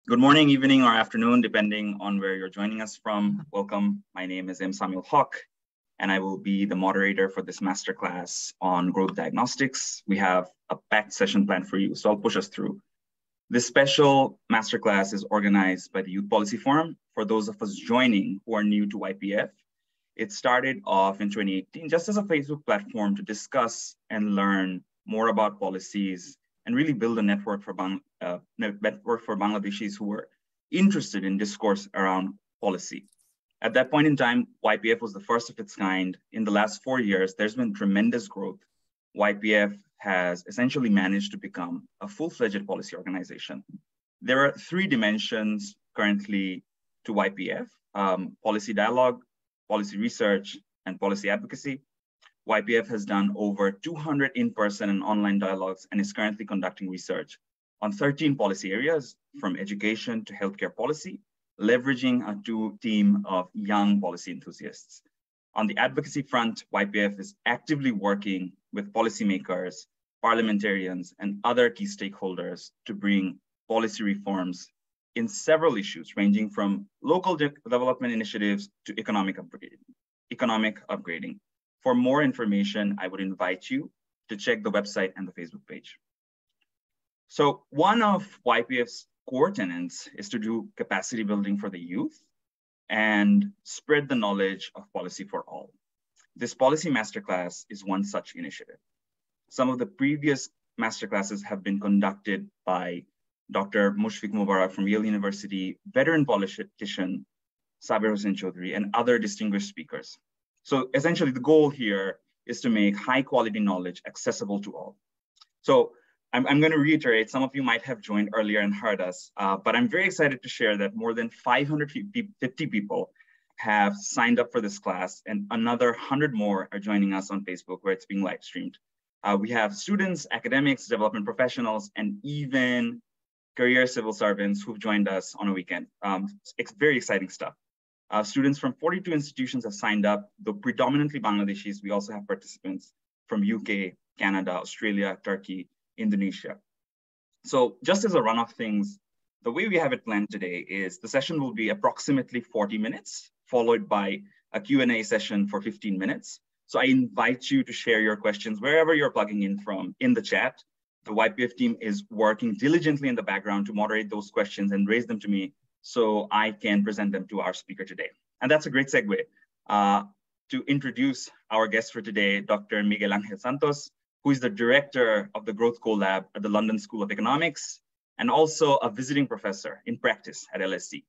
Good morning, evening, or afternoon, depending on where you're joining us from. Welcome. My name is M. Samuel Hawk, and I will be the moderator for this masterclass on growth diagnostics. We have a packed session planned for you, so I'll push us through. This special masterclass is organized by the Youth Policy Forum. For those of us joining who are new to YPF, it started off in 2018 just as a Facebook platform to discuss and learn more about policies and really build a network for Bangladeshis who were interested in discourse around policy. At that point in time, YPF was the first of its kind. In the last 4 years, there's been tremendous growth. YPF has essentially managed to become a full-fledged policy organization. There are 3 dimensions currently to YPF: policy dialogue, policy research, and policy advocacy. YPF has done over 200 in-person and online dialogues and is currently conducting research on 13 policy areas, from education to healthcare policy, leveraging a team of young policy enthusiasts. On the advocacy front, YPF is actively working with policymakers, parliamentarians, and other key stakeholders to bring policy reforms in several issues, ranging from local development initiatives to economic upgrading. For more information, I would invite you to check the website and the Facebook page. So one of YPF's core tenets is to do capacity building for the youth and spread the knowledge of policy for all. This policy masterclass is one such initiative. Some of the previous masterclasses have been conducted by Dr. Mushfiq Mubarak from Yale University, veteran politician Sabir Hossain Chaudhry, and other distinguished speakers. So essentially the goal here is to make high quality knowledge accessible to all. So I'm going to reiterate, some of you might have joined earlier and heard us, but I'm very excited to share that more than 550 people have signed up for this class, and another 100 more are joining us on Facebook where it's being live streamed. We have students, academics, development professionals, and even career civil servants who've joined us on a weekend. It's very exciting stuff. Students from 42 institutions have signed up, though predominantly Bangladeshis. We also have participants from UK, Canada, Australia, Turkey, Indonesia. So just as a run of things, the way we have it planned today is the session will be approximately 40 minutes, followed by a Q&A session for 15 minutes. So I invite you to share your questions wherever you're plugging in from in the chat. The YPF team is working diligently in the background to moderate those questions and raise them to me so I can present them to our speaker today. And that's a great segue to introduce our guest for today, Dr. Miguel Angel Santos, who is the director of the Growth Co-Lab at the London School of Economics and also a visiting professor in practice at LSE.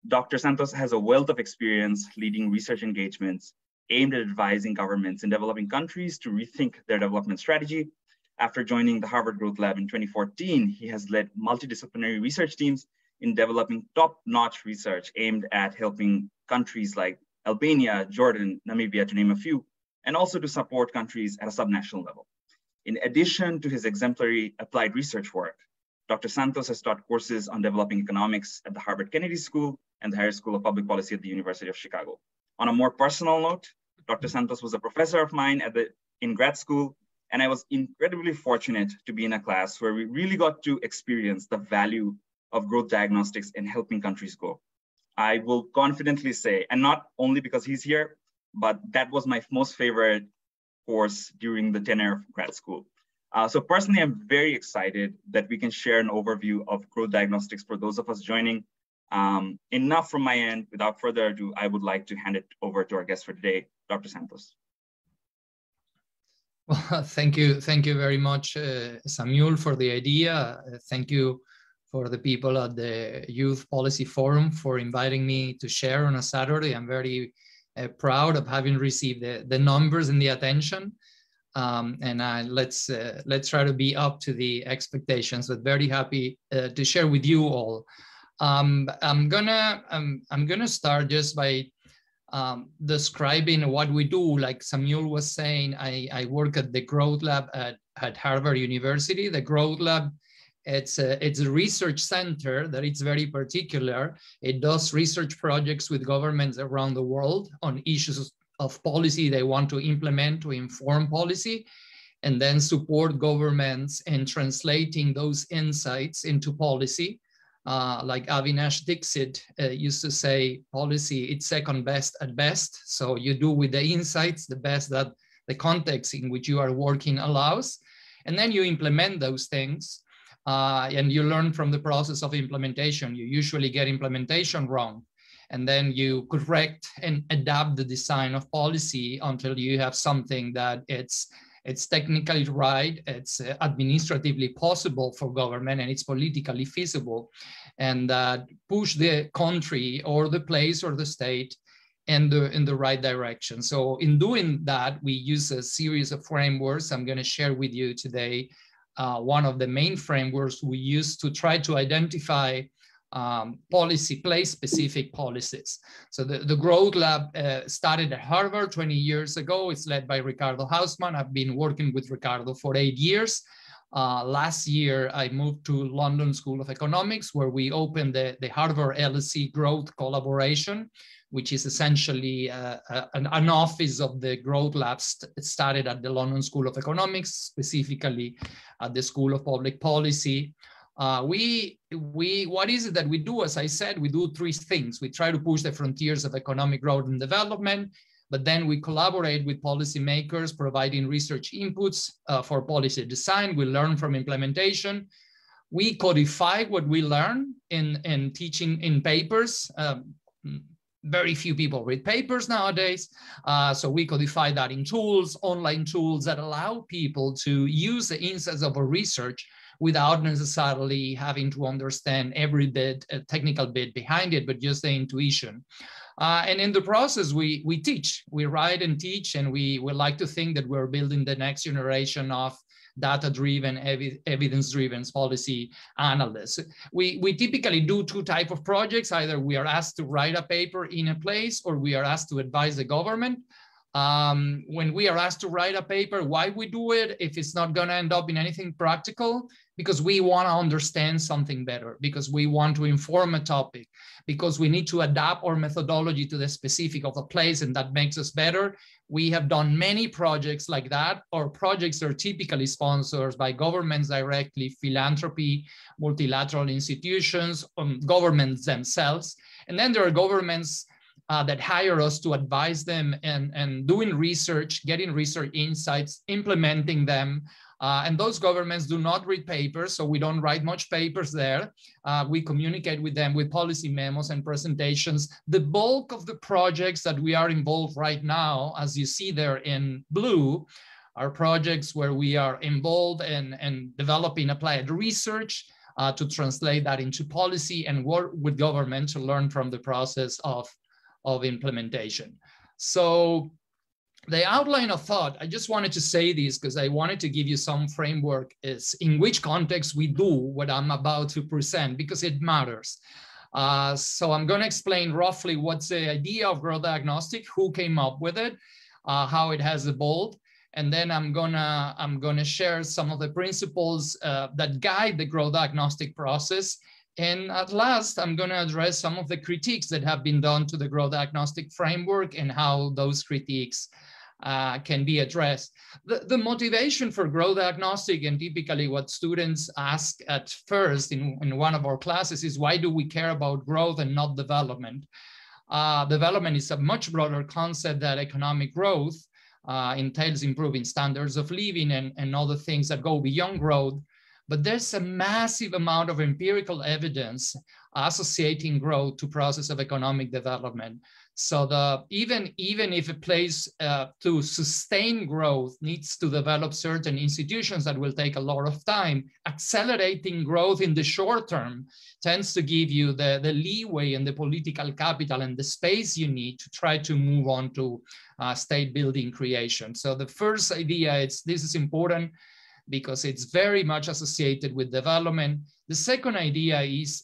Dr. Santos has a wealth of experience leading research engagements aimed at advising governments in developing countries to rethink their development strategy. After joining the Harvard Growth Lab in 2014, he has led multidisciplinary research teams in developing top-notch research aimed at helping countries like Albania, Jordan, Namibia, to name a few, and also to support countries at a subnational level. In addition to his exemplary applied research work, Dr. Santos has taught courses on developing economics at the Harvard Kennedy School and the Harris School of Public Policy at the University of Chicago. On a more personal note, Dr. Santos was a professor of mine in grad school, and I was incredibly fortunate to be in a class where we really got to experience the value of growth diagnostics in helping countries grow. I will confidently say, and not only because he's here, but that was my most favorite course during the tenure of grad school. So personally, I'm very excited that we can share an overview of growth diagnostics for those of us joining. Enough from my end. Without further ado, I would like to hand it over to our guest for today, Dr. Santos. Well, thank you very much, Samuel, for the idea. Thank you for the people at the Youth Policy Forum for inviting me to share on a Saturday. I'm very proud of having received the numbers and the attention. Let's try to be up to the expectations, but very happy to share with you all. I'm gonna start just by describing what we do. Like Samuel was saying, I work at the Growth Lab at Harvard University. The Growth Lab, it's a research center that it's very particular. It does research projects with governments around the world on issues of policy they want to implement to inform policy, and then support governments in translating those insights into policy. like Avinash Dixit used to say, policy, it's second best at best. So you do with the insights the best that the context in which you are working allows. And then you implement those things and you learn from the process of implementation. You usually get implementation wrong. And then you correct and adapt the design of policy until you have something that it's technically right, it's administratively possible for government, and it's politically feasible, and push the country or the place or the state in the right direction. So in doing that, we use a series of frameworks. I'm going to share with you today one of the main frameworks we use to try to identify place-specific policies. So the Growth Lab started at Harvard 20 years ago. It's led by Ricardo Hausmann. I've been working with Ricardo for 8 years. Last year, I moved to London School of Economics, where we opened the Harvard LSE Growth Collaboration, which is essentially an office of the Growth Lab started at the London School of Economics, specifically at the School of Public Policy. What is it that we do? As I said, we do three things. We try to push the frontiers of economic growth and development, but then we collaborate with policymakers, providing research inputs for policy design. We learn from implementation. We codify what we learn in teaching in papers. Very few people read papers nowadays. So we codify that in tools, online tools that allow people to use the insights of a research without necessarily having to understand every bit, technical bit behind it, but just the intuition. And in the process, we teach, we write and teach, and we like to think that we're building the next generation of data-driven, evidence-driven policy analysts. We typically do two types of projects. Either we are asked to write a paper in a place, or we are asked to advise the government. When we are asked to write a paper, why we do it if it's not going to end up in anything practical? Because we want to understand something better, because we want to inform a topic, because we need to adapt our methodology to the specific of the place, and that makes us better. We have done many projects like that. Our projects are typically sponsored by governments directly, philanthropy, multilateral institutions, governments themselves. And then there are governments that hire us to advise them and doing research, getting research insights, implementing them. And those governments do not read papers, so we don't write much papers there. We communicate with them with policy memos and presentations. The bulk of the projects that we are involved right now, as you see there in blue, are projects where we are involved in developing applied research to translate that into policy and work with government to learn from the process of implementation. So the outline of thought, I just wanted to say this because I wanted to give you some framework is in which context we do what I'm about to present, because it matters. So I'm going to explain roughly what's the idea of growth diagnostic, who came up with it, how it has evolved, and then I'm gonna share some of the principles that guide the growth diagnostic process. And at last, I'm going to address some of the critiques that have been done to the growth diagnostic framework and how those critiques can be addressed. The motivation for growth diagnostic, and typically what students ask at first in one of our classes, is why do we care about growth and not development? Development is a much broader concept that economic growth entails improving standards of living and other things that go beyond growth. But there's a massive amount of empirical evidence associating growth to process of economic development. So even if a place to sustain growth needs to develop certain institutions that will take a lot of time, accelerating growth in the short term tends to give you the leeway and the political capital and the space you need to try to move on to state building creation. So the first idea is this is important because it's very much associated with development. The second idea is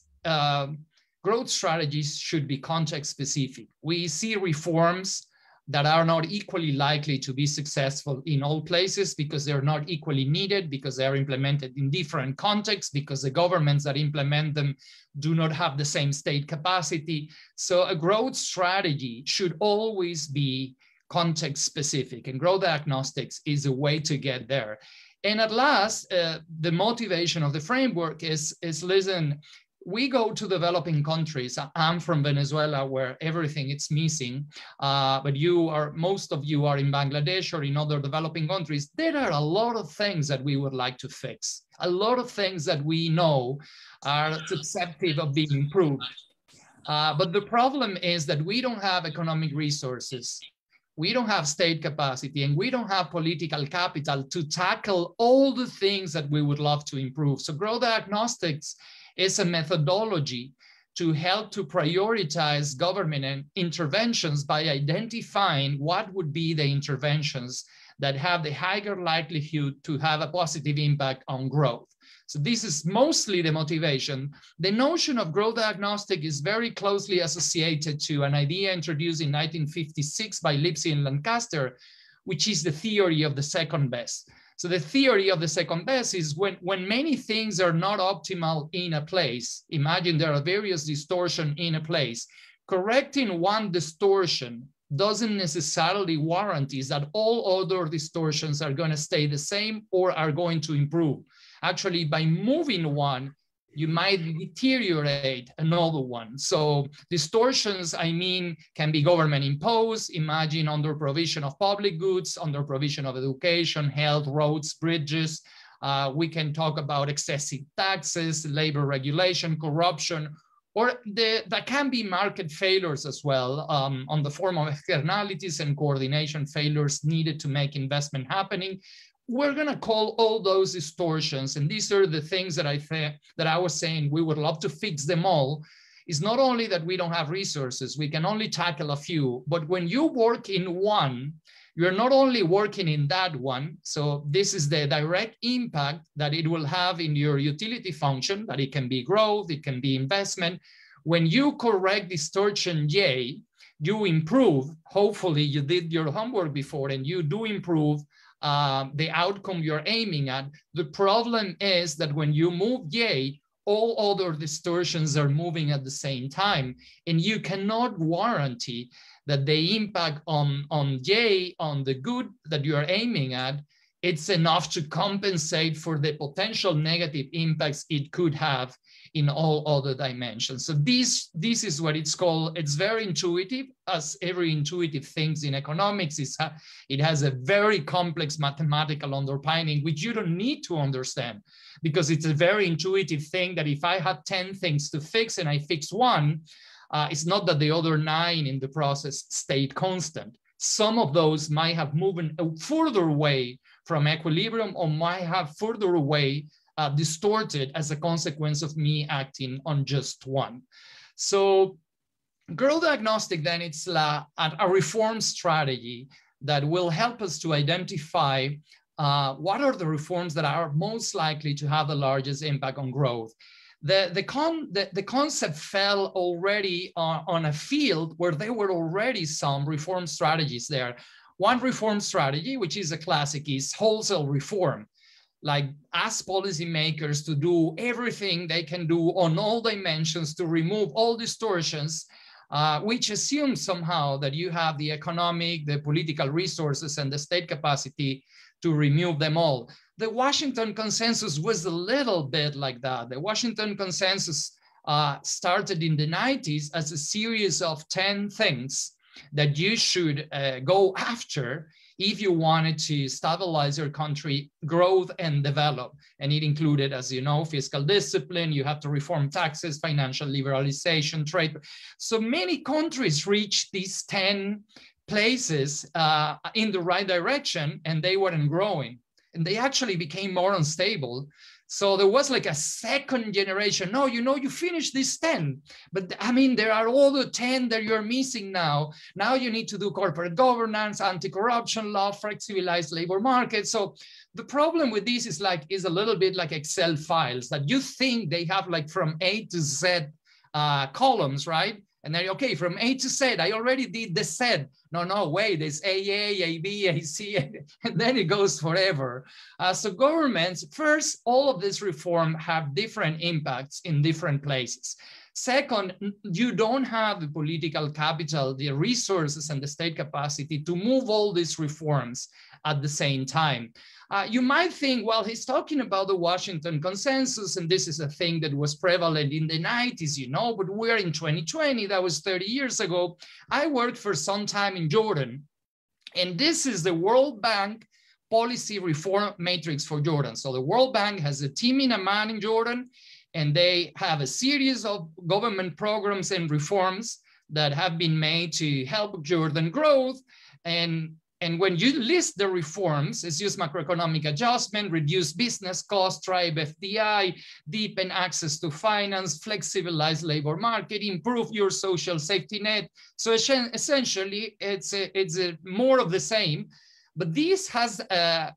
growth strategies should be context specific. We see reforms that are not equally likely to be successful in all places because they're not equally needed, because they're implemented in different contexts, because the governments that implement them do not have the same state capacity. So a growth strategy should always be context specific, and growth diagnostics is a way to get there. And at last, the motivation of the framework is listen, we go to developing countries. I'm from Venezuela, where everything is missing, but most of you are in Bangladesh or in other developing countries. There are a lot of things that we would like to fix, a lot of things that we know are susceptible of being improved. But the problem is that we don't have economic resources, we don't have state capacity, and we don't have political capital to tackle all the things that we would love to improve. So Grow Diagnostics is a methodology to help to prioritize government interventions by identifying what would be the interventions that have the higher likelihood to have a positive impact on growth. So this is mostly the motivation. The notion of growth diagnostic is very closely associated to an idea introduced in 1956 by Lipsey-Lancaster, which is the theory of the second best. So the theory of the second best is when many things are not optimal in a place, imagine there are various distortions in a place, correcting one distortion doesn't necessarily warranty that all other distortions are going to stay the same or are going to improve. Actually, by moving one, you might deteriorate another one. So distortions, I mean, can be government imposed. Imagine under provision of public goods, under provision of education, health, roads, bridges. We can talk about excessive taxes, labor regulation, corruption, or that can be market failures as well, on the form of externalities and coordination failures needed to make investment happening. We're going to call all those distortions, and these are the things that I was saying we would love to fix them all. It's not only that we don't have resources, we can only tackle a few, but when you work in one, you're not only working in that one, so this is the direct impact that it will have in your utility function, that it can be growth, it can be investment. When you correct distortion J, you improve, hopefully you did your homework before and you do improve the outcome you're aiming at. The problem is that when you move J, all other distortions are moving at the same time, and you cannot guarantee that the impact on J, on the good that you are aiming at, it's enough to compensate for the potential negative impacts it could have in all other dimensions. So this is what it's called. It's very intuitive, as every intuitive things in economics. It has a very complex mathematical underpinning, which you don't need to understand, because it's a very intuitive thing that if I had 10 things to fix and I fix one, it's not that the other 9 in the process stayed constant. Some of those might have moved further away from equilibrium or might have further away distorted as a consequence of me acting on just one. So growth diagnostic, then, it's a reform strategy that will help us to identify what are the reforms that are most likely to have the largest impact on growth. The concept fell already on a field where there were already some reform strategies there. One reform strategy, which is a classic, is wholesale reform. Like ask policymakers to do everything they can do on all dimensions to remove all distortions, which assumes somehow that you have the economic, the political resources, and the state capacity to remove them all. The Washington Consensus was a little bit like that. The Washington Consensus started in the 90s as a series of 10 things that you should go after if you wanted to stabilize your country, growth and develop. And it included, as you know, fiscal discipline, you have to reform taxes, financial liberalization, trade. So many countries reached these 10 places in the right direction, and they weren't growing. And they actually became more unstable. So there was like a second generation. No, you know, you finished this 10, but I mean, there are all the 10 that you're missing now. Now you need to do corporate governance, anti-corruption law, flexibilized labor market. So the problem with this is a little bit like Excel files that you think they have like from A to Z columns, right? And then, okay, from A to Z, I already did the Z, No, wait, it's AA, AB, AC, and then it goes forever. So governments, first, all of this reform have different impacts in different places. Second, you don't have the political capital, the resources, and the state capacity to move all these reforms at the same time. You might think, well, he's talking about the Washington Consensus, and this is a thing that was prevalent in the 90s, you know, but we're in 2020, that was 30 years ago. I worked for some time in Jordan, and this is the World Bank policy reform matrix for Jordan. So the World Bank has a team in Amman in Jordan, and they have a series of government programs and reforms that have been made to help Jordan growth. And when you list the reforms, it's just macroeconomic adjustment, reduce business costs, drive FDI, deepen access to finance, flexibilize labor market, improve your social safety net. So essentially, it's more of the same. But this has a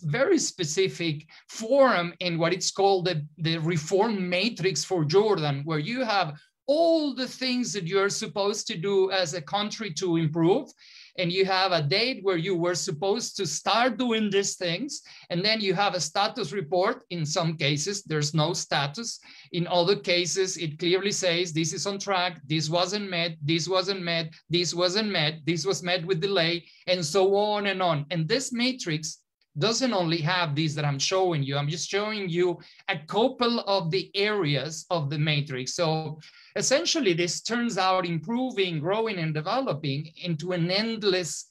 very specific form in what it's called the reform matrix for Jordan, where you have all the things that you're supposed to do as a country to improve. And you have a date where you were supposed to start doing these things. And then you have a status report. In some cases, there's no status. In other cases, it clearly says this is on track, this wasn't met, this wasn't met, this wasn't met, this was met with delay, and so on and on. And this matrix doesn't only have these that I'm showing you. I'm just showing you a couple of the areas of the matrix. So essentially, this turns out improving, growing, and developing into an endless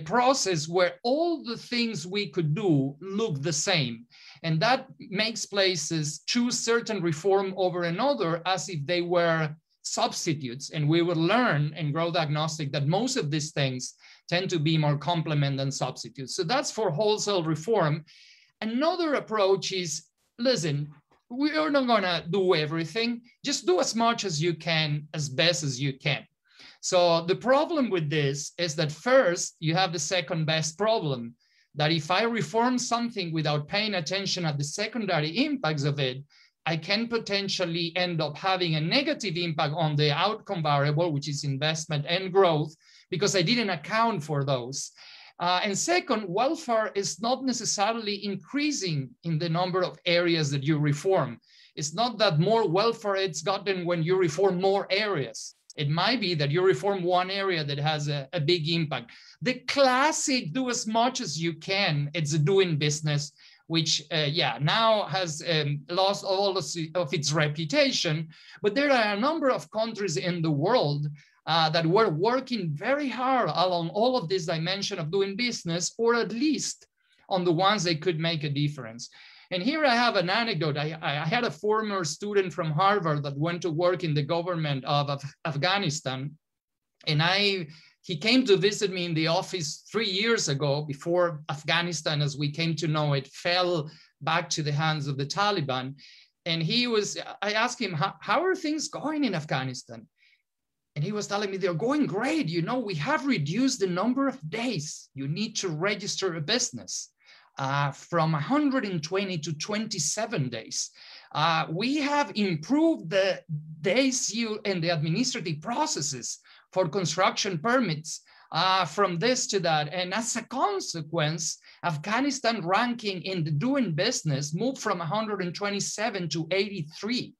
process where all the things we could do look the same. And that makes places choose certain reform over another as if they were substitutes. And we will learn in Grow Diagnostic that most of these things tend to be more complement than substitutes. So that's for wholesale reform. Another approach is, listen, we're not gonna do everything. Just do as much as you can, as best as you can. So the problem with this is that first, you have the second best problem, that if I reform something without paying attention at the secondary impacts of it, I can potentially end up having a negative impact on the outcome variable, which is investment and growth, because I didn't account for those. And second, welfare is not necessarily increasing in the number of areas that you reform. It's not that more welfare it's gotten when you reform more areas. It might be that you reform one area that has a big impact. The classic do as much as you can, it's doing business, which now has lost all of its reputation. But there are a number of countries in the world that were working very hard along all of this dimension of doing business, or at least on the ones that could make a difference. And here I have an anecdote. I had a former student from Harvard that went to work in the government of Afghanistan. And he came to visit me in the office 3 years ago, before Afghanistan, as we came to know it, fell back to the hands of the Taliban. And I asked him, how are things going in Afghanistan? And he was telling me, they're going great. You know, we have reduced the number of days you need to register a business from 120 to 27 days. We have improved the days and the administrative processes for construction permits from this to that. And as a consequence, Afghanistan ranking in the doing business moved from 127 to 83.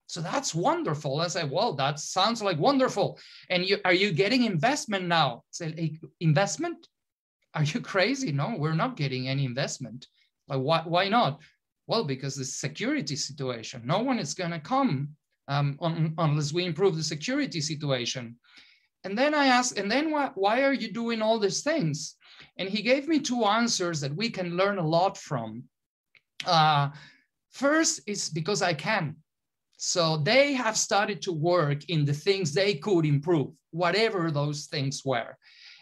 So that's wonderful. I said, well, that sounds like wonderful. And are you getting investment now? I said, hey, investment? Are you crazy? No, we're not getting any investment. Like, why not? Well, because the security situation. No one is going to come unless we improve the security situation. And then I asked, and then why are you doing all these things? And he gave me two answers that we can learn a lot from. First, it's because I can. So they have started to work in the things they could improve, whatever those things were.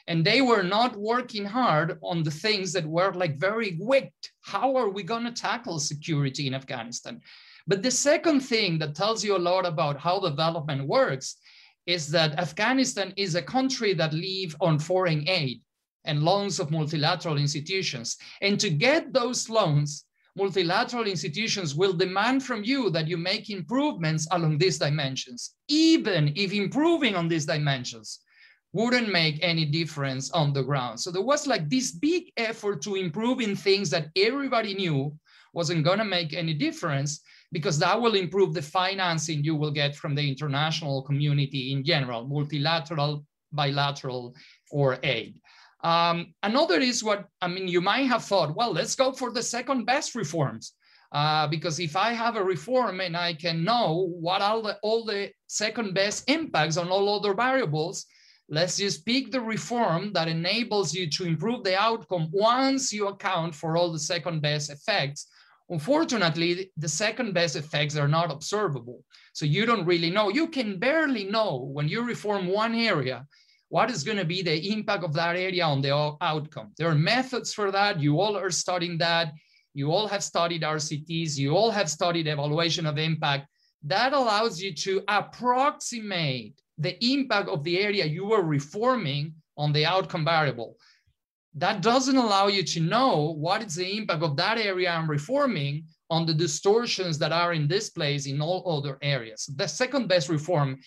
And they were not working hard on the things that were like very weak. How are we going to tackle security in Afghanistan? But the second thing that tells you a lot about how development works is that Afghanistan is a country that lives on foreign aid and loans of multilateral institutions. And to get those loans, multilateral institutions will demand from you that you make improvements along these dimensions, even if improving on these dimensions wouldn't make any difference on the ground. So there was like this big effort to improve in things that everybody knew wasn't going to make any difference, because that will improve the financing you will get from the international community in general, multilateral, bilateral, or aid. Another is what, I mean, you might have thought, well, let's go for the second best reforms. Because if I have a reform and I can know what are all the second best impacts on all other variables, let's just pick the reform that enables you to improve the outcome once you account for all the second best effects. Unfortunately, the second best effects are not observable. So you don't really know. You can barely know when you reform one area, what is going to be the impact of that area on the outcome. There are methods for that. You all are studying that. You all have studied RCTs. You all have studied evaluation of impact. That allows you to approximate the impact of the area you are reforming on the outcome variable. That doesn't allow you to know what is the impact of that area I'm reforming on the distortions that are in this place in all other areas. The second best reform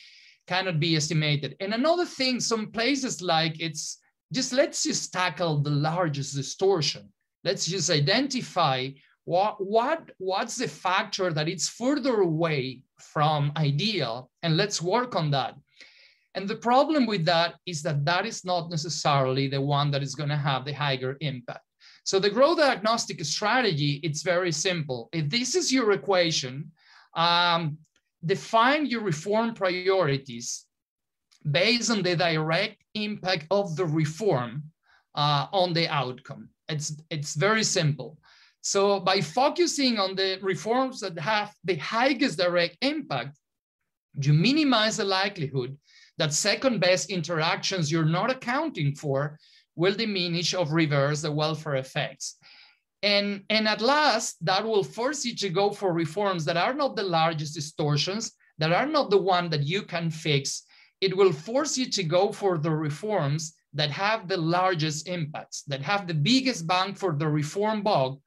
cannot be estimated. And another thing, some places like let's just tackle the largest distortion. Let's just identify what's the factor that it's further away from ideal, and let's work on that. And the problem with that is that that is not necessarily the one that is going to have the higher impact. So the growth diagnostic strategy, it's very simple. If this is your equation, define your reform priorities based on the direct impact of the reform on the outcome. It's very simple. So by focusing on the reforms that have the highest direct impact, you minimize the likelihood that second best interactions you're not accounting for will diminish or reverse the welfare effects. And at last, that will force you to go for reforms that are not the largest distortions, that are not the one that you can fix. It will force you to go for the reforms that have the largest impacts, that have the biggest bang for the reform buck.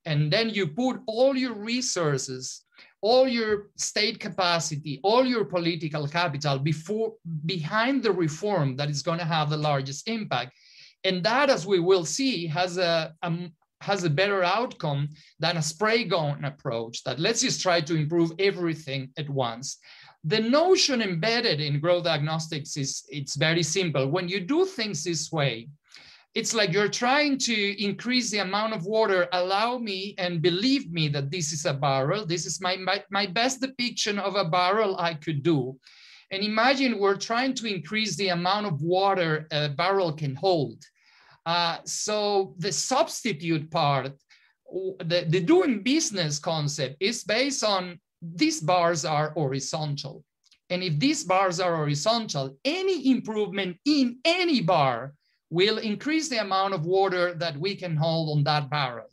And then you put all your resources, all your state capacity, all your political capital behind the reform that is going to have the largest impact. And that, as we will see, has a better outcome than a spray gun approach that let's just try to improve everything at once. The notion embedded in growth diagnostics it's very simple. When you do things this way, it's like you're trying to increase the amount of water. Allow me and believe me that this is a barrel. This is my best depiction of a barrel I could do. And imagine we're trying to increase the amount of water a barrel can hold. So the substitute part, the doing business concept is based on these bars are horizontal. And if these bars are horizontal, any improvement in any bar will increase the amount of water that we can hold on that barrel.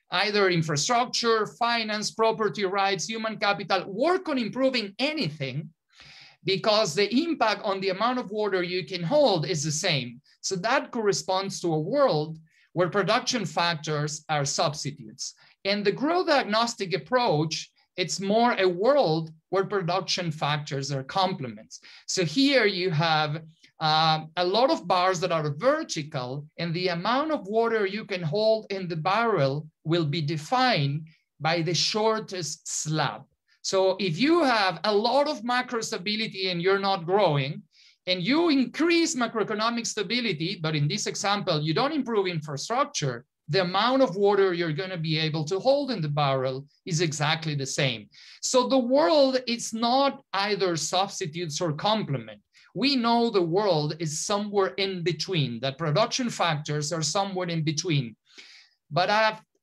Either infrastructure, finance, property rights, human capital, work on improving anything because the impact on the amount of water you can hold is the same. So that corresponds to a world where production factors are substitutes. And the growth diagnostic approach, it's more a world where production factors are complements. So here you have a lot of bars that are vertical, and the amount of water you can hold in the barrel will be defined by the shortest slab. So if you have a lot of macro stability and you're not growing, and you increase macroeconomic stability, but in this example, you don't improve infrastructure, the amount of water you're going to be able to hold in the barrel is exactly the same. So the world is not either substitutes or complement. We know the world is somewhere in between, that production factors are somewhere in between. But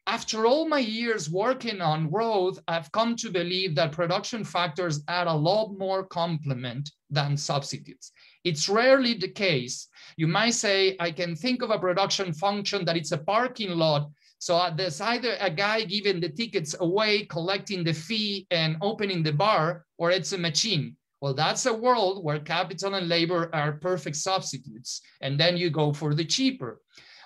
after all my years working on growth, I've come to believe that production factors add a lot more complement than substitutes. It's rarely the case. You might say, I can think of a production function that it's a parking lot. So there's either a guy giving the tickets away, collecting the fee and opening the bar, or it's a machine. Well, that's a world where capital and labor are perfect substitutes. And then you go for the cheaper.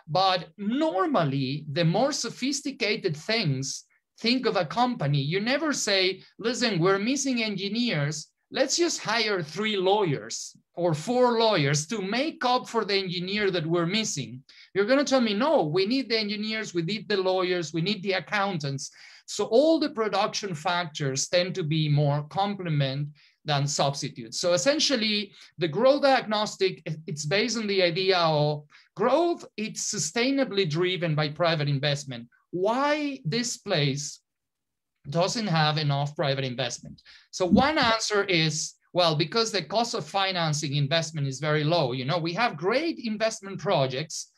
But normally, the more sophisticated things, think of a company. You never say, listen, we're missing engineers. Let's just hire 3 lawyers. or 4 lawyers to make up for the engineer that we're missing. You're going to tell me, no, we need the engineers, we need the lawyers, we need the accountants. So all the production factors tend to be more complement than substitutes. So essentially, the growth diagnostic, it's based on the idea of growth, it's sustainably driven by private investment. Why this place doesn't have enough private investment? So one answer is, well, because the cost of financing investment is very low. You know, we have great investment projects,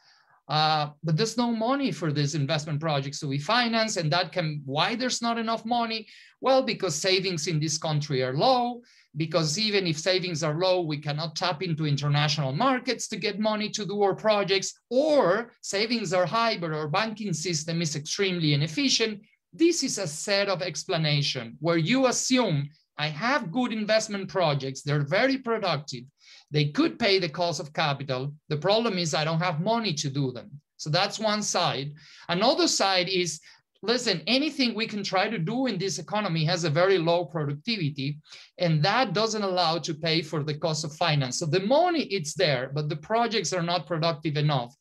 but there's no money for these investment projects. So we finance, and that can, why there's not enough money? Well, because savings in this country are low, because even if savings are low, we cannot tap into international markets to get money to do our projects, or savings are high, but our banking system is extremely inefficient. This is a set of explanation where you assume I have good investment projects, they're very productive, they could pay the cost of capital. The problem is I don't have money to do them. So that's one side. Another side is, listen, anything we can try to do in this economy has a very low productivity, and that doesn't allow to pay for the cost of finance. So the money, it's there, but the projects are not productive enough.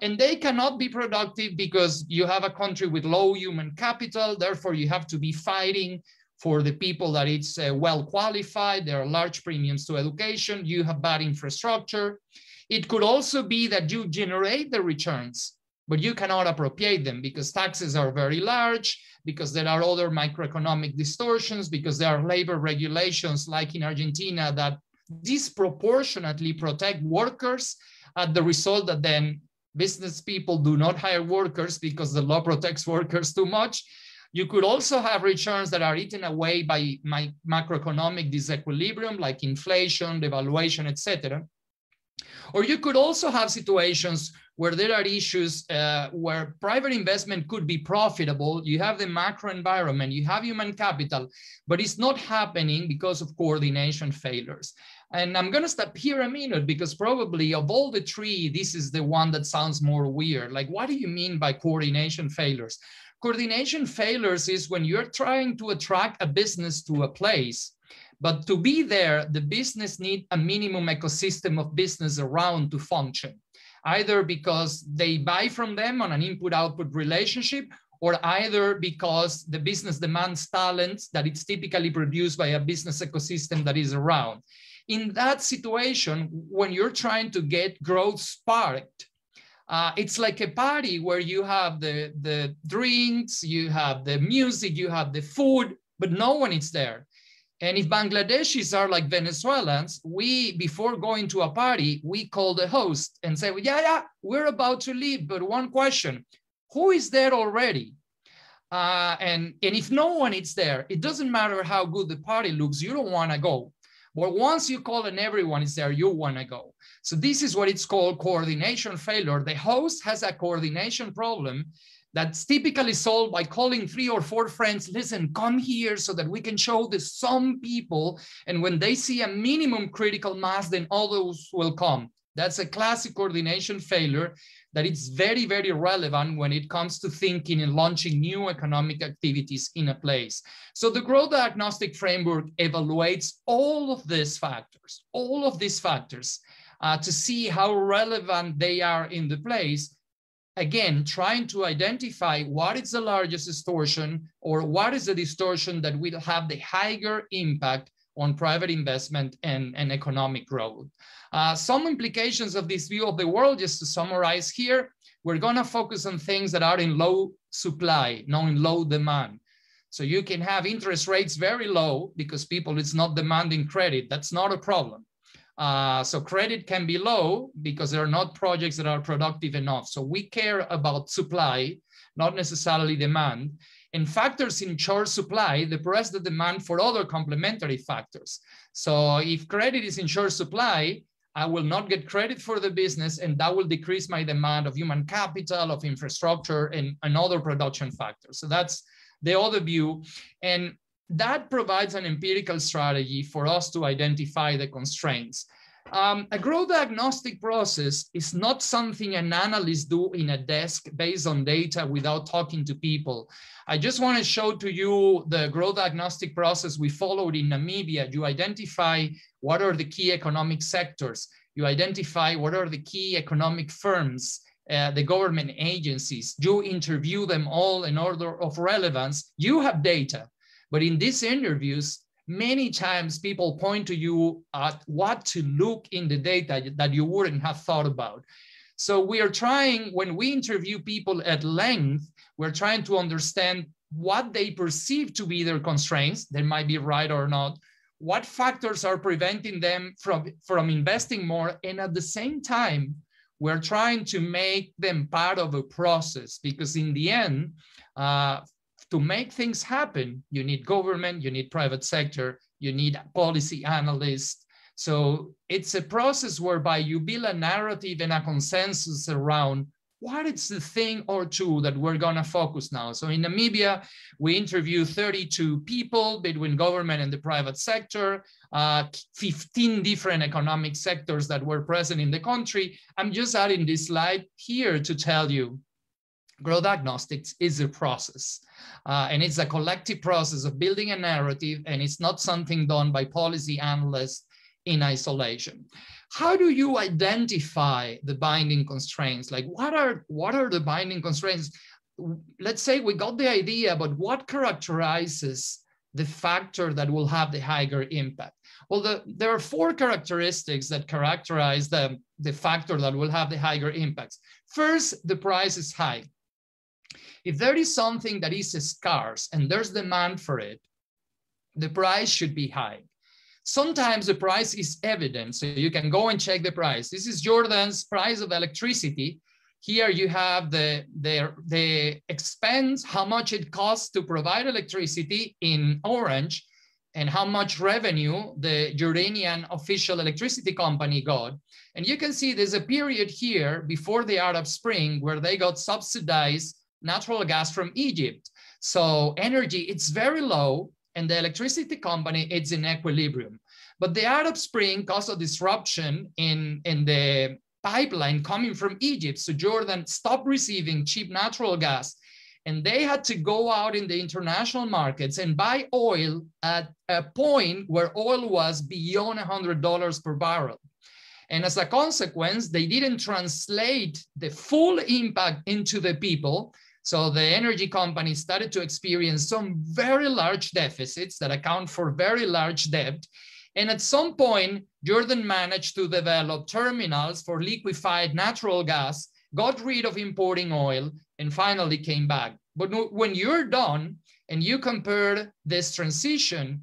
And they cannot be productive because you have a country with low human capital, therefore you have to be fighting for the people that it's well qualified. There are large premiums to education. You have bad infrastructure. It could also be that you generate the returns, but you cannot appropriate them because taxes are very large, because there are other macroeconomic distortions, because there are labor regulations like in Argentina that disproportionately protect workers at the result that then business people do not hire workers because the law protects workers too much. You could also have returns that are eaten away by macroeconomic disequilibrium, like inflation, devaluation, etc. Or you could also have situations where there are issues where private investment could be profitable. You have the macro environment, you have human capital, but it's not happening because of coordination failures. And I'm going to stop here a minute because probably of all the three, this is the one that sounds more weird. Like, what do you mean by coordination failures? Coordination failures is when you're trying to attract a business to a place, but to be there, the business needs a minimum ecosystem of business around to function, either because they buy from them on an input-output relationship, or either because the business demands talents that it's typically produced by a business ecosystem that is around. In that situation, when you're trying to get growth sparked, it's like a party where you have the drinks, you have the music, you have the food, but no one is there. And if Bangladeshis are like Venezuelans, we, before going to a party, we call the host and say, well, yeah, we're about to leave, but one question, who is there already? And if no one is there, it doesn't matter how good the party looks, you don't want to go. But once you call and everyone is there, you want to go. So this is what it's called coordination failure. The host has a coordination problem that's typically solved by calling 3 or 4 friends, listen, come here so that we can show this some people. And when they see a minimum critical mass, then all those will come. That's a classic coordination failure that is very, very relevant when it comes to thinking and launching new economic activities in a place. So the growth diagnostic framework evaluates all of these factors, to see how relevant they are in the place. Again, trying to identify what is the largest distortion or what is the distortion that will have the higher impact on private investment and economic growth. Some implications of this view of the world, just to summarize here, we're going to focus on things that are in low supply, not in low demand. So you can have interest rates very low because people is not demanding credit. That's not a problem. So credit can be low because there are not projects that are productive enough. So we care about supply, not necessarily demand. And factors in short supply depress the demand for other complementary factors. So if credit is in short supply, I will not get credit for the business, and that will decrease my demand of human capital, of infrastructure, and other production factors. So that's the other view. And that provides an empirical strategy for us to identify the constraints. A growth diagnostic process is not something an analyst do in a desk based on data without talking to people. I just want to show to you the growth diagnostic process we followed in Namibia. You identify what are the key economic sectors. You identify what are the key economic firms, the government agencies. You interview them all in order of relevance. You have data, but in these interviews, many times people point to you at what to look in the data that you wouldn't have thought about. So we are trying, when we interview people at length, we're trying to understand what they perceive to be their constraints. They might be right or not. What factors are preventing them from investing more? And at the same time, we're trying to make them part of a process, because in the end, to make things happen, you need government, you need private sector, you need policy analysts. So it's a process whereby you build a narrative and a consensus around what is the thing or two that we're gonna focus now. So in Namibia, we interviewed 32 people between government and the private sector, 15 different economic sectors that were present in the country. I'm just adding this slide here to tell you, growth diagnostics is a process. And it's a collective process of building a narrative, and it's not something done by policy analysts in isolation. How do you identify the binding constraints? Like what are the binding constraints? Let's say we got the idea, but what characterizes the factor that will have the higher impact? Well, there are 4 characteristics that characterize the factor that will have the higher impacts. First, the price is high. If there is something that is scarce and there's demand for it, the price should be high. Sometimes the price is evident, so you can go and check the price. This is Jordan's price of electricity. Here you have the expense, how much it costs to provide electricity in orange, and how much revenue the Jordanian official electricity company got. And you can see there's a period here before the Arab Spring where they got subsidized natural gas from Egypt. So energy, it's very low, and the electricity company, it's in equilibrium. But the Arab Spring caused a disruption in the pipeline coming from Egypt. So Jordan stopped receiving cheap natural gas, and they had to go out in the international markets and buy oil at a point where oil was beyond $100 per barrel. And as a consequence, they didn't translate the full impact into the people. So the energy company started to experience some very large deficits that account for very large debt. And at some point, Jordan managed to develop terminals for liquefied natural gas, got rid of importing oil, and finally came back. But when you're done and you compare this transition,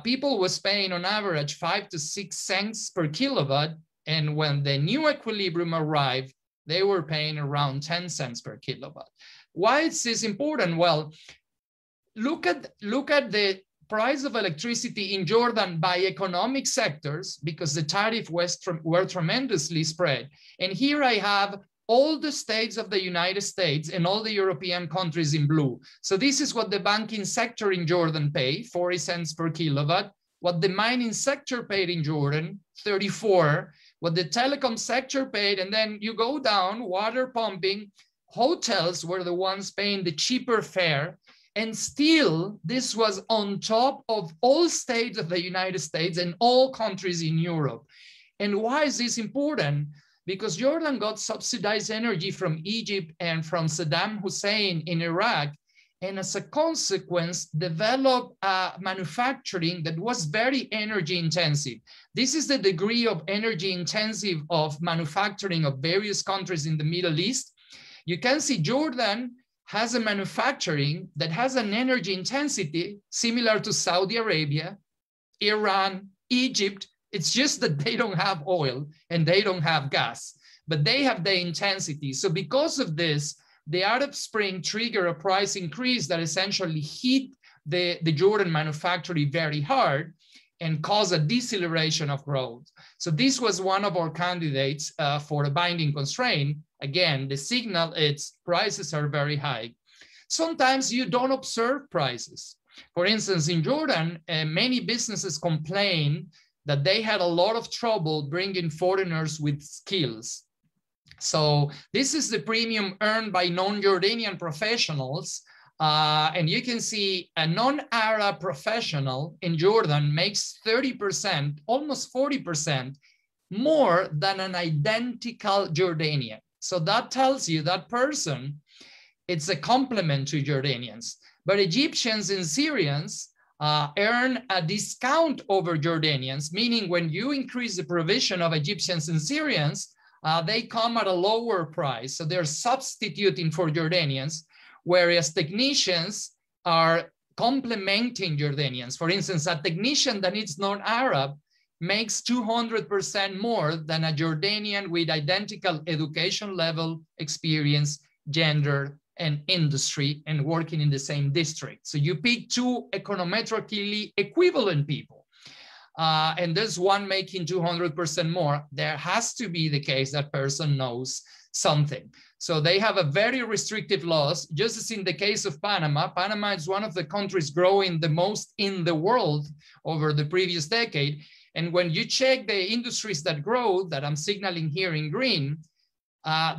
people was paying on average 5 to 6 cents per kilowatt. And when the new equilibrium arrived, they were paying around 10 cents per kilowatt. Why is this important? Well, look at the price of electricity in Jordan by economic sectors, because the tariffs were tremendously spread. And here I have all the states of the United States and all the European countries in blue. So this is what the banking sector in Jordan paid, 40 cents per kilowatt. What the mining sector paid in Jordan, 34. What the telecom sector paid, and then you go down, water pumping, hotels were the ones paying the cheaper fare. And still, this was on top of all states of the United States and all countries in Europe. And why is this important? Because Jordan got subsidized energy from Egypt and from Saddam Hussein in Iraq, and as a consequence, developed manufacturing that was very energy intensive. This is the degree of energy intensive of manufacturing of various countries in the Middle East. You can see Jordan has a manufacturing that has an energy intensity similar to Saudi Arabia, Iran, Egypt. It's just that they don't have oil and they don't have gas, but they have the intensity. So because of this, the Arab Spring triggered a price increase that essentially hit the Jordan manufacturing very hard and caused a deceleration of growth. So this was one of our candidates for a binding constraint. Again, the signal is prices are very high. Sometimes you don't observe prices. For instance, in Jordan, many businesses complain that they had a lot of trouble bringing foreigners with skills. So this is the premium earned by non-Jordanian professionals. And you can see a non-Arab professional in Jordan makes 30%, almost 40% more than an identical Jordanian. So that tells you that person, it's a complement to Jordanians. But Egyptians and Syrians earn a discount over Jordanians, meaning when you increase the provision of Egyptians and Syrians, they come at a lower price. So they're substituting for Jordanians, whereas technicians are complementing Jordanians. For instance, a technician that is non-Arab makes 200% more than a Jordanian with identical education level, experience, gender, and industry, and working in the same district. So you pick two econometrically equivalent people. And there's one making 200% more. There has to be the case that person knows something. So they have a very restrictive laws, just as in the case of Panama. Panama is one of the countries growing the most in the world over the previous decade. And when you check the industries that grow, that I'm signaling here in green,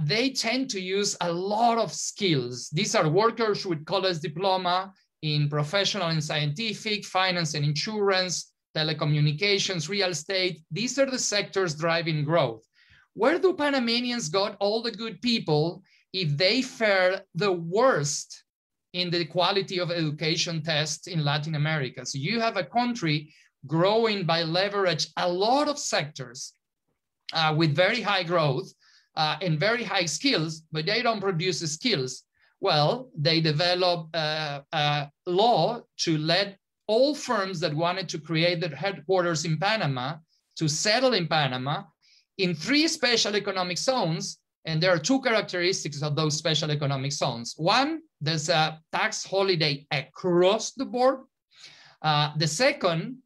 they tend to use a lot of skills. These are workers with college diploma in professional and scientific, finance and insurance, telecommunications, real estate. These are the sectors driving growth. Where do Panamanians got all the good people if they fare the worst in the quality of education tests in Latin America? So you have a country growing by leverage a lot of sectors with very high growth and very high skills, but they don't produce the skills. Well, they develop a law to let all firms that wanted to create their headquarters in Panama to settle in Panama in 3 special economic zones. And there are 2 characteristics of those special economic zones. One, there's a tax holiday across the board. The second,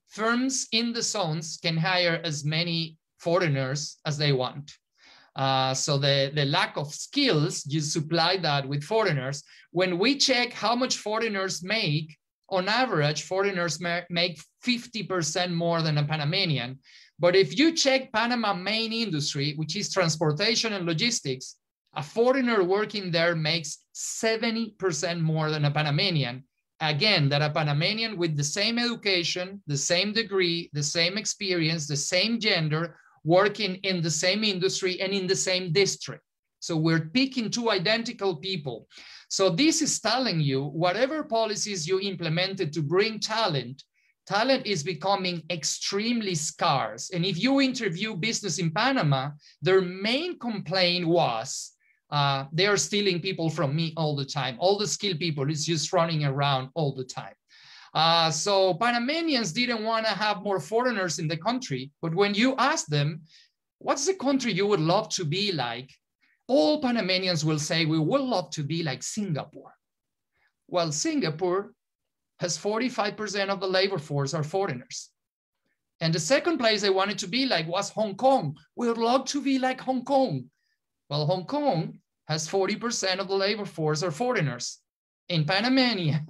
firms in the zones can hire as many foreigners as they want. So the lack of skills, you supply that with foreigners. When we check how much foreigners make, on average, foreigners make 50% more than a Panamanian. But if you check Panama main industry, which is transportation and logistics, a foreigner working there makes 70% more than a Panamanian. Again, that a Panamanian with the same education, the same degree, the same experience, the same gender, working in the same industry and in the same district. So we're picking 2 identical people. So this is telling you whatever policies you implemented to bring talent, talent is becoming extremely scarce. And if you interview business in Panama, their main complaint was, they are stealing people from me all the time. All the skilled people is just running around all the time. So Panamanians didn't want to have more foreigners in the country. But when you ask them, what's the country you would love to be like? All Panamanians will say, we would love to be like Singapore. Well, Singapore has 45% of the labor force are foreigners. And the second place they wanted to be like was Hong Kong. We would love to be like Hong Kong. Well, Hong Kong has 40% of the labor force are foreigners. In Panama,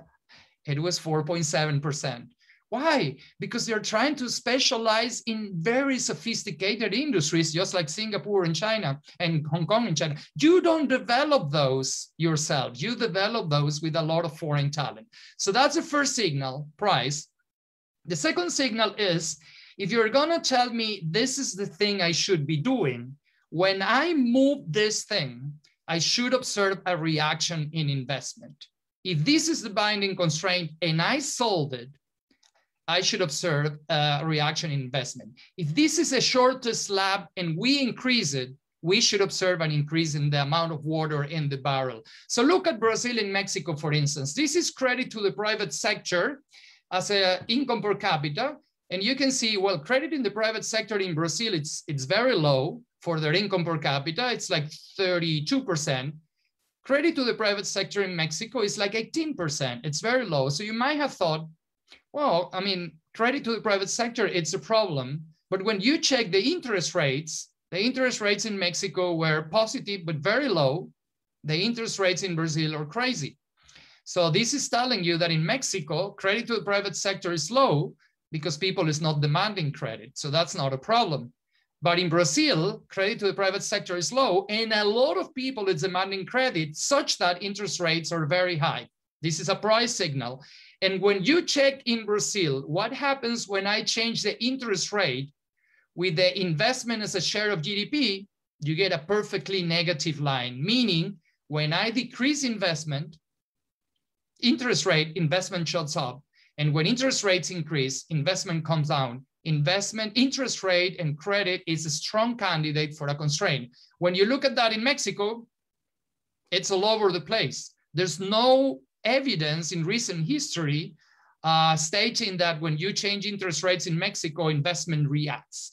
it was 4.7%. Why? Because they're trying to specialize in very sophisticated industries, just like Singapore and China and Hong Kong and China. You don't develop those yourself. You develop those with a lot of foreign talent. So that's the first signal, price. The second signal is, if you're gonna tell me this is the thing I should be doing, when I move this thing, I should observe a reaction in investment. If this is the binding constraint and I solve it, I should observe a reaction in investment. If this is a shorter slab and we increase it, we should observe an increase in the amount of water in the barrel. So look at Brazil and Mexico, for instance. This is credit to the private sector as an income per capita. And you can see, well, credit in the private sector in Brazil, it's very low for their income per capita. It's like 32%. Credit to the private sector in Mexico is like 18%. It's very low. So you might have thought, well, I mean, credit to the private sector, it's a problem. But when you check the interest rates in Mexico were positive, but very low. The interest rates in Brazil are crazy. So this is telling you that in Mexico, credit to the private sector is low, because people is not demanding credit. So that's not a problem. But in Brazil, credit to the private sector is low, and a lot of people is demanding credit such that interest rates are very high. This is a price signal. And when you check in Brazil, what happens when I change the interest rate with the investment as a share of GDP, you get a perfectly negative line, meaning when I decrease investment, interest rate, investment shots up. And when interest rates increase, investment comes down. Investment, interest rate, and credit is a strong candidate for a constraint. When you look at that in Mexico, it's all over the place. There's no evidence in recent history stating that when you change interest rates in Mexico, investment reacts.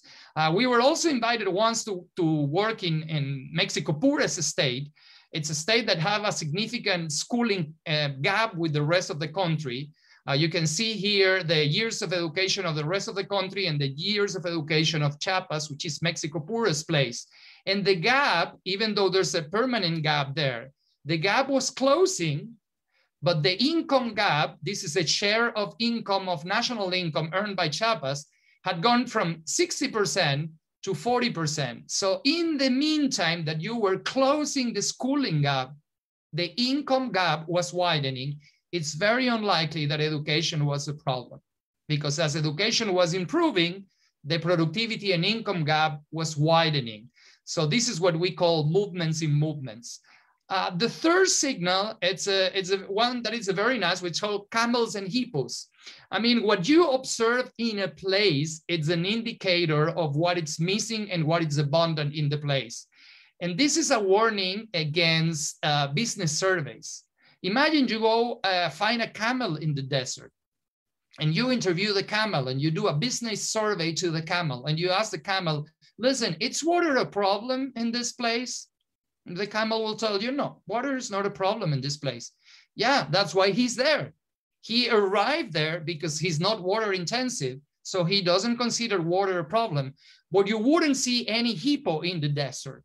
We were also invited once to work in Mexico poorest state. It's a state that have a significant schooling gap with the rest of the country. You can see here the years of education of the rest of the country and the years of education of Chiapas, which is Mexico's poorest place. And the gap, even though there's a permanent gap there, the gap was closing, but the income gap, this is a share of income, of national income earned by Chiapas, had gone from 60% to 40%. So in the meantime that you were closing the schooling gap, the income gap was widening. It's very unlikely that education was a problem, because as education was improving, the productivity and income gap was widening. So this is what we call movements in movements. The third signal, it's a one that is a very nice, which is called camels and hippos. I mean, what you observe in a place, it's an indicator of what it's missing and what is abundant in the place. And this is a warning against business surveys. Imagine you go find a camel in the desert and you interview the camel and you do a business survey to the camel and you ask the camel, listen, is water a problem in this place? And the camel will tell you, no, water is not a problem in this place. Yeah, that's why he's there. He arrived there because he's not water intensive, so he doesn't consider water a problem. But you wouldn't see any hippo in the desert.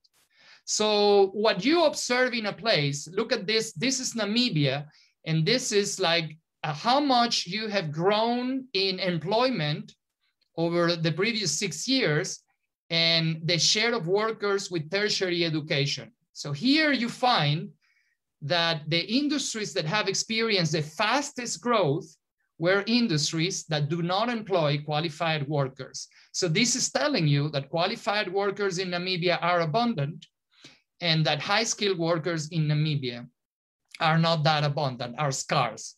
So what you observe in a place, look at this, this is Namibia, and this is like how much you have grown in employment over the previous 6 years and the share of workers with tertiary education. So here you find that the industries that have experienced the fastest growth were industries that do not employ qualified workers. So this is telling you that qualified workers in Namibia are abundant, and that high-skilled workers in Namibia are not that abundant, are scarce.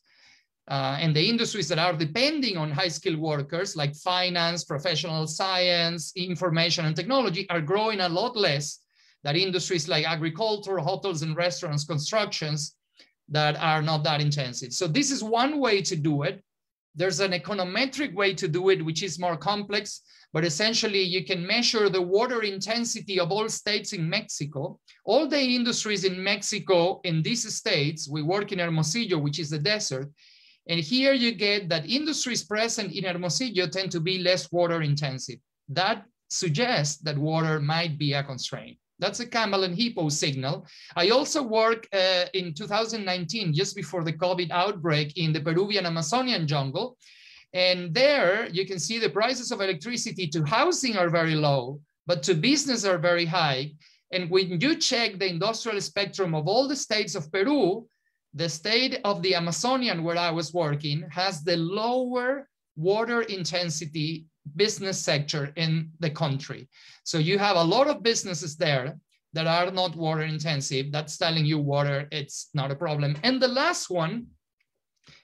And the industries that are depending on high-skilled workers, like finance, professional science, information, and technology, are growing a lot less than industries like agriculture, hotels and restaurants, constructions, that are not that intensive. So this is one way to do it. There's an econometric way to do it, which is more complex, but essentially you can measure the water intensity of all states in Mexico. All the industries in Mexico, in these states, we work in Hermosillo, which is the desert. And here you get that industries present in Hermosillo tend to be less water intensive. That suggests that water might be a constraint. That's a camel and hippo signal. I also worked in 2019, just before the COVID outbreak, in the Peruvian Amazonian jungle. And there you can see the prices of electricity to housing are very low, but to business are very high. And when you check the industrial spectrum of all the states of Peru, the state of the Amazonian where I was working has the lower water intensity business sector in the country. So you have a lot of businesses there that are not water intensive. That's telling you water, it's not a problem. And the last one,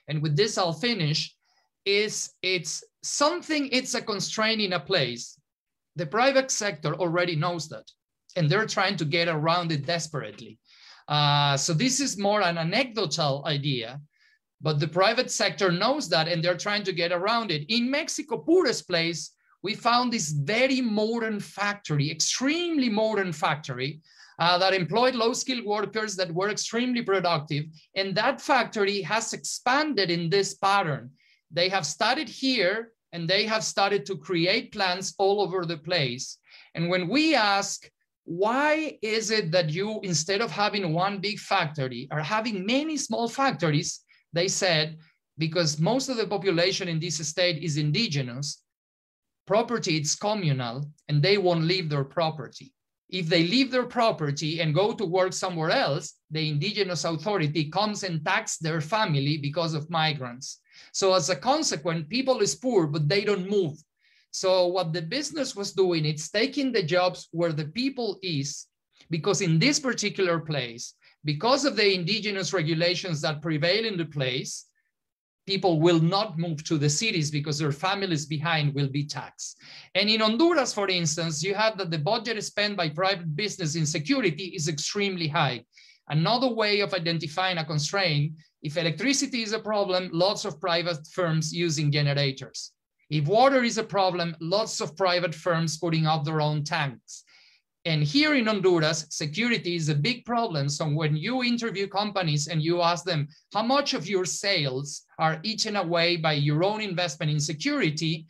and with this I'll finish, is it's a constraint in a place. The private sector already knows that, and they're trying to get around it desperately. So this is more an anecdotal idea, but the private sector knows that, and they're trying to get around it. In Mexico, poorest place, we found this very modern factory, extremely modern factory that employed low-skilled workers that were extremely productive. And that factory has expanded in this pattern. They have started here, and they have started to create plants all over the place. And when we ask, why is it that you, instead of having one big factory, are having many small factories? They said, because most of the population in this state is indigenous. Property, it's communal, and they won't leave their property. If they leave their property and go to work somewhere else, the indigenous authority comes and taxes their family because of migrants. So as a consequence, people is poor, but they don't move. So what the business was doing, it's taking the jobs where the people is, because in this particular place, because of the indigenous regulations that prevail in the place, people will not move to the cities because their families behind will be taxed. And in Honduras, for instance, you have that the budget spent by private business in security is extremely high. Another way of identifying a constraint, if electricity is a problem, lots of private firms using generators. If water is a problem, lots of private firms putting up their own tanks. And here in Honduras, security is a big problem. So when you interview companies and you ask them how much of your sales are eaten away by your own investment in security,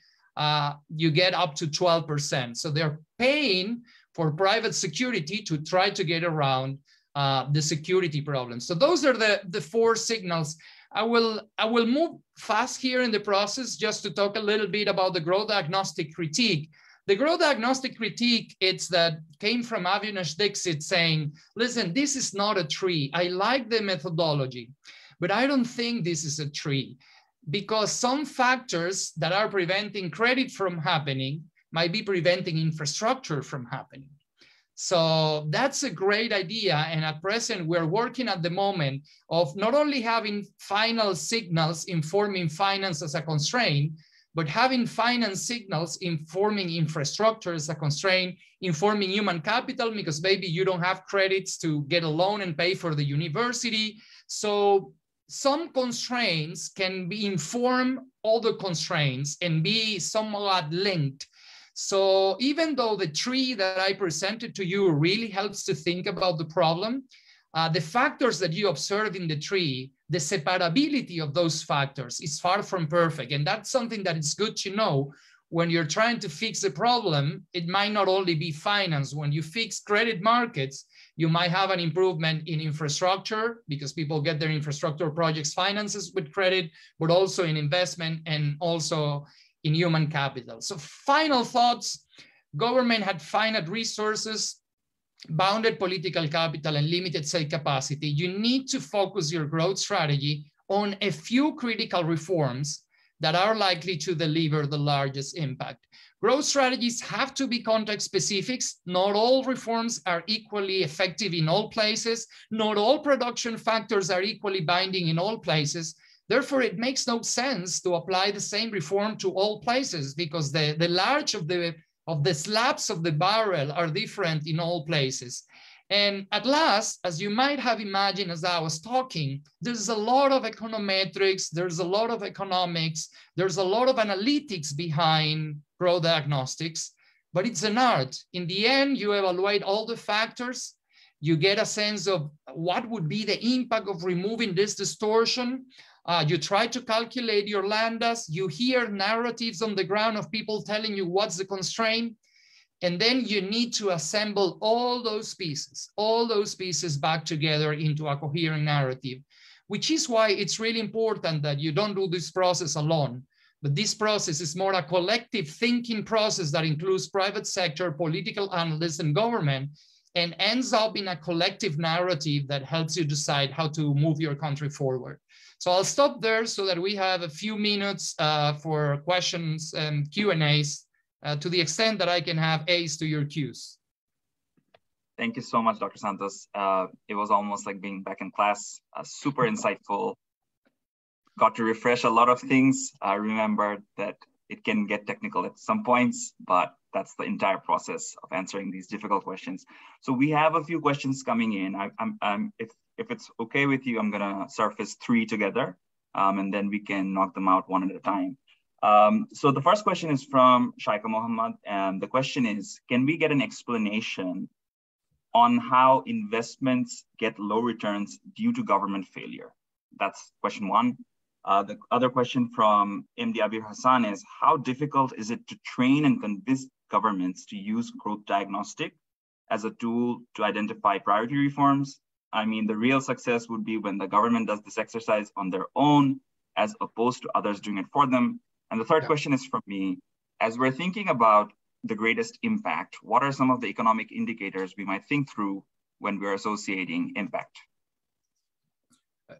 you get up to 12%. So they're paying for private security to try to get around the security problem. So those are the four signals. I will move fast here in the process just to talk a little bit about the growth diagnostic critique. The growth diagnostic critique, it's that came from Avinash Dixit saying, listen, this is not a tree. I like the methodology, but I don't think this is a tree, because some factors that are preventing credit from happening might be preventing infrastructure from happening. So that's a great idea. And at present, we're working at the moment of not only having final signals informing finance as a constraint, but having finance signals informing infrastructure as a constraint, informing human capital, because maybe you don't have credits to get a loan and pay for the university. So some constraints can be inform other constraints and be somewhat linked. So even though the tree that I presented to you really helps to think about the problem, the factors that you observe in the tree, the separability of those factors is far from perfect. And that's something that it's good to know when you're trying to fix a problem. It might not only be finance. When you fix credit markets, you might have an improvement in infrastructure because people get their infrastructure projects finances with credit, but also in investment and also in human capital. So final thoughts, government had finite resources, bounded political capital, and limited state capacity. You need to focus your growth strategy on a few critical reforms that are likely to deliver the largest impact. Growth strategies have to be context specific. Not all reforms are equally effective in all places. Not all production factors are equally binding in all places. Therefore, it makes no sense to apply the same reform to all places, because the large of the slabs of the barrel are different in all places. And at last, as you might have imagined as I was talking, there's a lot of econometrics, there's a lot of economics, there's a lot of analytics behind growth diagnostics, but it's an art. In the end, you evaluate all the factors, you get a sense of what would be the impact of removing this distortion. You try to calculate your lambdas, you hear narratives on the ground of people telling you what's the constraint, and then you need to assemble all those pieces back together into a coherent narrative, which is why it's really important that you don't do this process alone. But this process is more a collective thinking process that includes private sector, political analysts, and government, and ends up in a collective narrative that helps you decide how to move your country forward. So I'll stop there so that we have a few minutes for questions and Q&As to the extent that I can have A's to your Q's. Thank you so much, Dr. Santos. It was almost like being back in class, super insightful. Got to refresh a lot of things. I remembered that it can get technical at some points, but that's the entire process of answering these difficult questions. So we have a few questions coming in. If it's okay with you, I'm gonna surface 3 together, and then we can knock them out one at a time. So the first question is from Shaika Mohammed, and the question is, can we get an explanation on how investments get low returns due to government failure? That's question 1. The other question from MD Abir Hassan is, how difficult is it to train and convince governments to use growth diagnostic as a tool to identify priority reforms? I mean, the real success would be when the government does this exercise on their own as opposed to others doing it for them? And the third question is from me. As we're thinking about the greatest impact, what are some of the economic indicators we might think through when we're associating impact?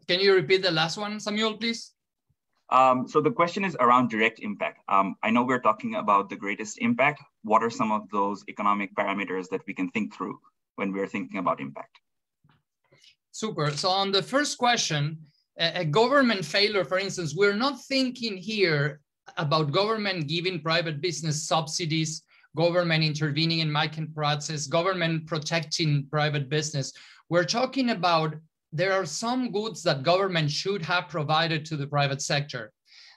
Can you repeat the last one, Samuel, please? So the question is around direct impact. I know we're talking about the greatest impact. What are some of those economic parameters that we can think through when we're thinking about impact? Super. So on the first question, a government failure, for instance, we're not thinking here about government giving private business subsidies, government intervening in market process, government protecting private business. We're talking about there are some goods that government should have provided to the private sector,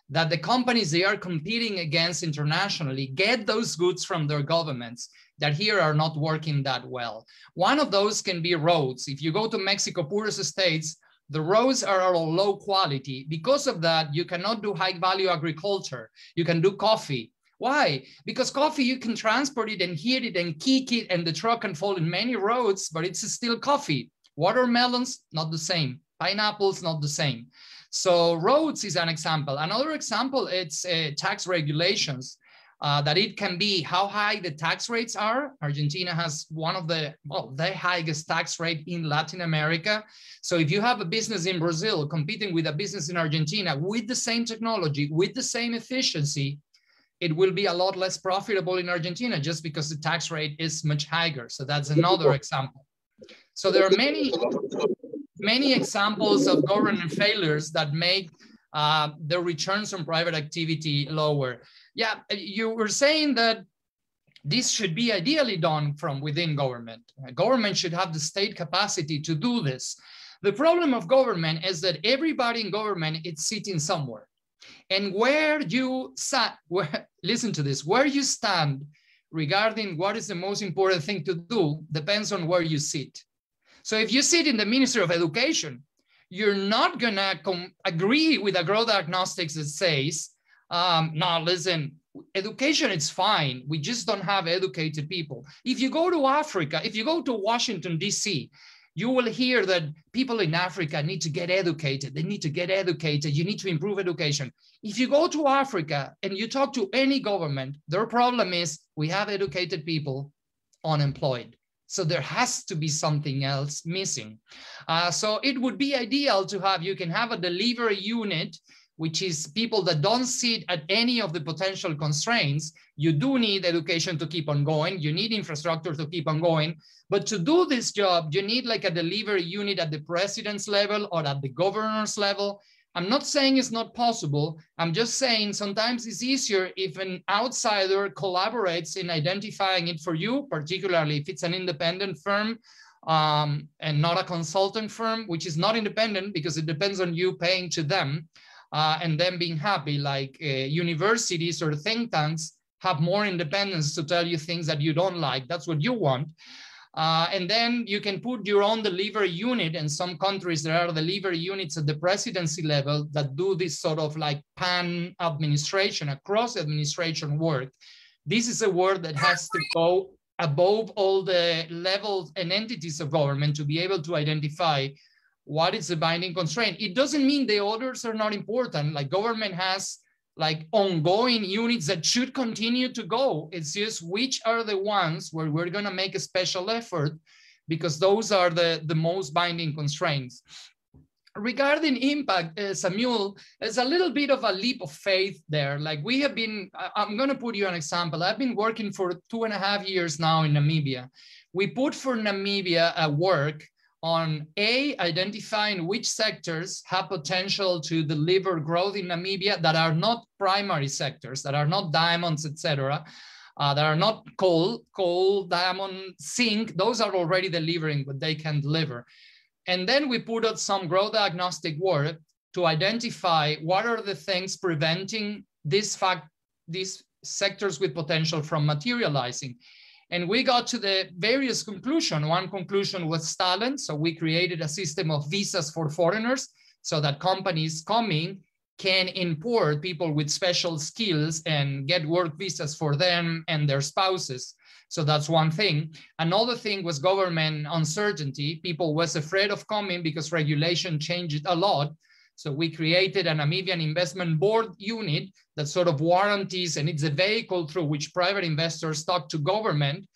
that the companies they are competing against internationally get those goods from their governments that here are not working that well. One of those can be roads. If you go to Mexico, poorest states, the roads are of low quality. Because of that, you cannot do high value agriculture. You can do coffee. Why? Because coffee, you can transport it and heat it and kick it and the truck can fall in many roads, but it's still coffee. Watermelons, not the same. Pineapples, not the same. So roads is an example. Another example, it's tax regulations, that it can be how high the tax rates are. Argentina has one of the highest tax rate in Latin America. So if you have a business in Brazil competing with a business in Argentina with the same technology, with the same efficiency, it will be a lot less profitable in Argentina just because the tax rate is much higher. So that's another example. So there are many examples of government failures that make the returns on private activity lower. Yeah, you were saying that this should be ideally done from within government. Government should have the state capacity to do this. The problem of government is that everybody in government is sitting somewhere. And where you sat, listen to this, where you stand regarding what is the most important thing to do depends on where you sit. So if you sit in the Ministry of Education, you're not gonna agree with a growth diagnostics that says, no, listen, education is fine. We just don't have educated people. If you go to Africa, if you go to Washington, DC, you will hear that people in Africa need to get educated. They need to get educated. You need to improve education. If you go to Africa and you talk to any government, their problem is we have educated people unemployed. So there has to be something else missing. So it would be ideal to have, you can have a delivery unit, which is people that don't sit at any of the potential constraints. You do need education to keep on going. You need infrastructure to keep on going. But to do this job, you need like a delivery unit at the president's level or at the governor's level. I'm not saying it's not possible. I'm just saying sometimes it's easier if an outsider collaborates in identifying it for you, particularly if it's an independent firm and not a consultant firm, which is not independent because it depends on you paying to them and them being happy. Like universities or think tanks have more independence to tell you things that you don't like. That's what you want. And then you can put your own delivery unit. In some countries, there are delivery units at the presidency level that do this sort of like pan administration, across administration work. This is a work that has to go above all the levels and entities of government to be able to identify what is the binding constraint. It doesn't mean the others are not important. Like government has like ongoing units that should continue to go. It's just which are the ones where we're gonna make a special effort because those are the most binding constraints. Regarding impact, Samuel, there's a little bit of a leap of faith there. Like we have been, I'm gonna put you an example. I've been working for 2.5 years now in Namibia. We put for Namibia a work on identifying which sectors have potential to deliver growth in Namibia that are not primary sectors, that are not diamonds, etc., that are not coal, diamond, zinc. Those are already delivering what they can deliver. And then we put out some growth diagnostic work to identify what are the things preventing these sectors with potential from materializing. And we got to the various conclusions. One conclusion was talent. So we created a system of visas for foreigners so that companies coming can import people with special skills and get work visas for them and their spouses. So that's one thing. Another thing was government uncertainty. People was afraid of coming because regulation changed a lot. So we created a Namibian investment board unit that sort of warranties, and it's a vehicle through which private investors talk to government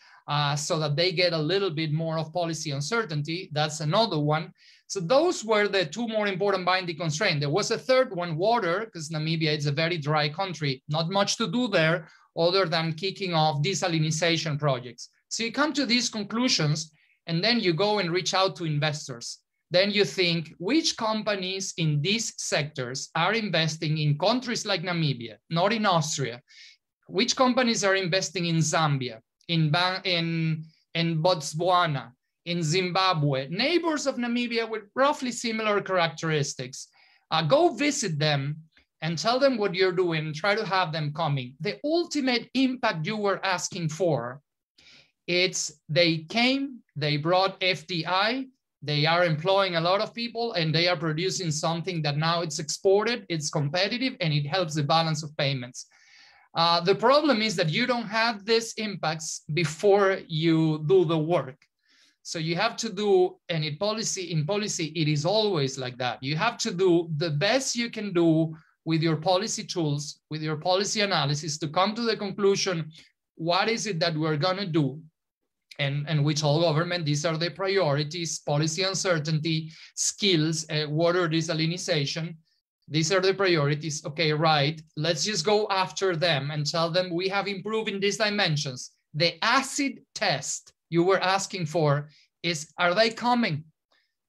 so that they get a little bit more of policy uncertainty. That's another one. So those were the two more important binding constraints. There was a third one, water, because Namibia is a very dry country. Not much to do there other than kicking off desalination projects. So you come to these conclusions, and then you go and reach out to investors. Then you think, which companies in these sectors are investing in countries like Namibia, not in Austria? Which companies are investing in Zambia, in Botswana, in Zimbabwe, neighbors of Namibia with roughly similar characteristics? Go visit them and tell them what you're doing, try to have them coming. The ultimate impact you were asking for, it's they came, they brought FDI, they are employing a lot of people, and they are producing something that now it's exported, it's competitive, and it helps the balance of payments. The problem is that you don't have these impacts before you do the work. So you have to do, and in policy, it is always like that. You have to do the best you can do with your policy tools, with your policy analysis to come to the conclusion, what is it that we're gonna do? And which all government, these are the priorities: policy uncertainty, skills, water desalination. These are the priorities. Okay, right. Let's just go after them and tell them we have improved in these dimensions. The acid test you were asking for is, are they coming?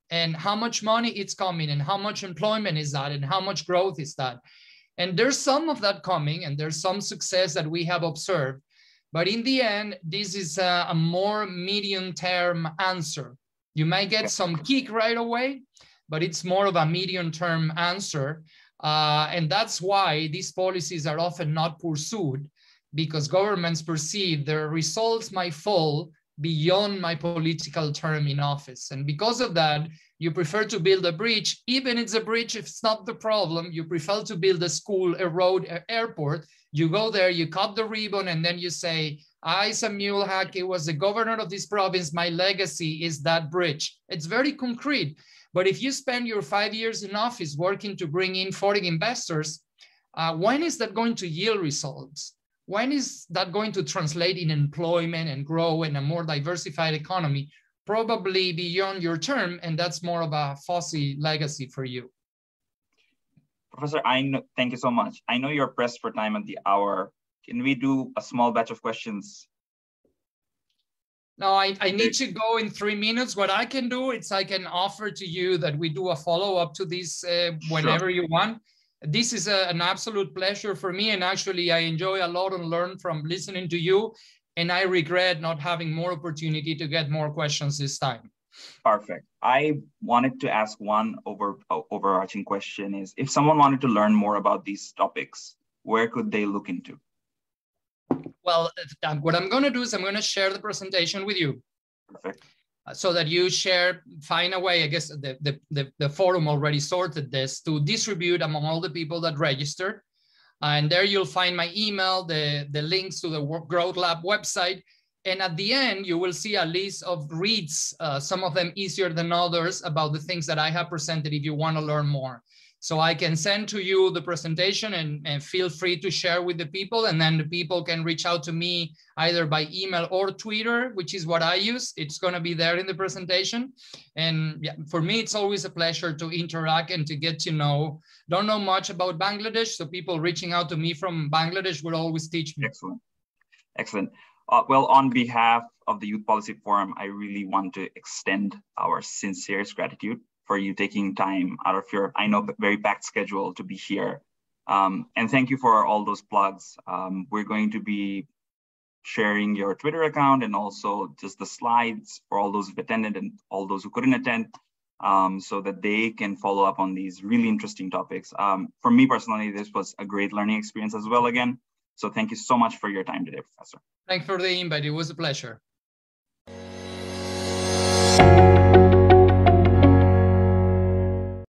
And how much money it's coming, and how much employment is that, and how much growth is that? And there's some of that coming, and there's some success that we have observed. But in the end, this is a more medium-term answer. You might get some kick right away, but it's more of a medium-term answer. And that's why these policies are often not pursued, because governments perceive their results might fall beyond my political term in office. And because of that, you prefer to build a bridge, even if it's a bridge, if it's not the problem, you prefer to build a school, a road, an airport. You go there, you cut the ribbon, and then you say, I, Samuel Hake, was the governor of this province. My legacy is that bridge. It's very concrete. But if you spend your 5 years in office working to bring in foreign investors, when is that going to yield results? When is that going to translate in employment and grow in a more diversified economy? Probably beyond your term, and that's more of a fuzzy legacy for you. Professor, thank you so much. I know you're pressed for time at the hour. Can we do a small batch of questions? No, I need to go in 3 minutes. What I can do is I can offer to you that we do a follow-up to this whenever you want. This is an absolute pleasure for me. And actually, I enjoy a lot and learn from listening to you. And I regret not having more opportunity to get more questions this time. Perfect. I wanted to ask one overarching question is, if someone wanted to learn more about these topics, where could they look into? Well, what I'm going to do is I'm going to share the presentation with you. Perfect. So that you find a way, I guess the forum already sorted this, to distribute among all the people that registered. And there you'll find my email, the links to the Growth Lab website. And at the end, you will see a list of reads, some of them easier than others, about the things that I have presented if you want to learn more. So I can send to you the presentation and feel free to share with the people. And then the people can reach out to me either by email or Twitter, which is what I use. It's going to be there in the presentation. And yeah, for me, it's always a pleasure to interact and to get to know. Don't know much about Bangladesh, so people reaching out to me from Bangladesh will always teach me. Excellent. Excellent. Well, on behalf of the Youth Policy Forum, I really want to extend our sincerest gratitude for you taking time out of your, I know, very packed schedule to be here. And thank you for all those plugs. We're going to be sharing your Twitter account and also just the slides for all those who've attended and all those who couldn't attend, so that they can follow up on these really interesting topics. For me personally, this was a great learning experience as well again. So thank you so much for your time today, Professor. Thanks for the invite. It was a pleasure.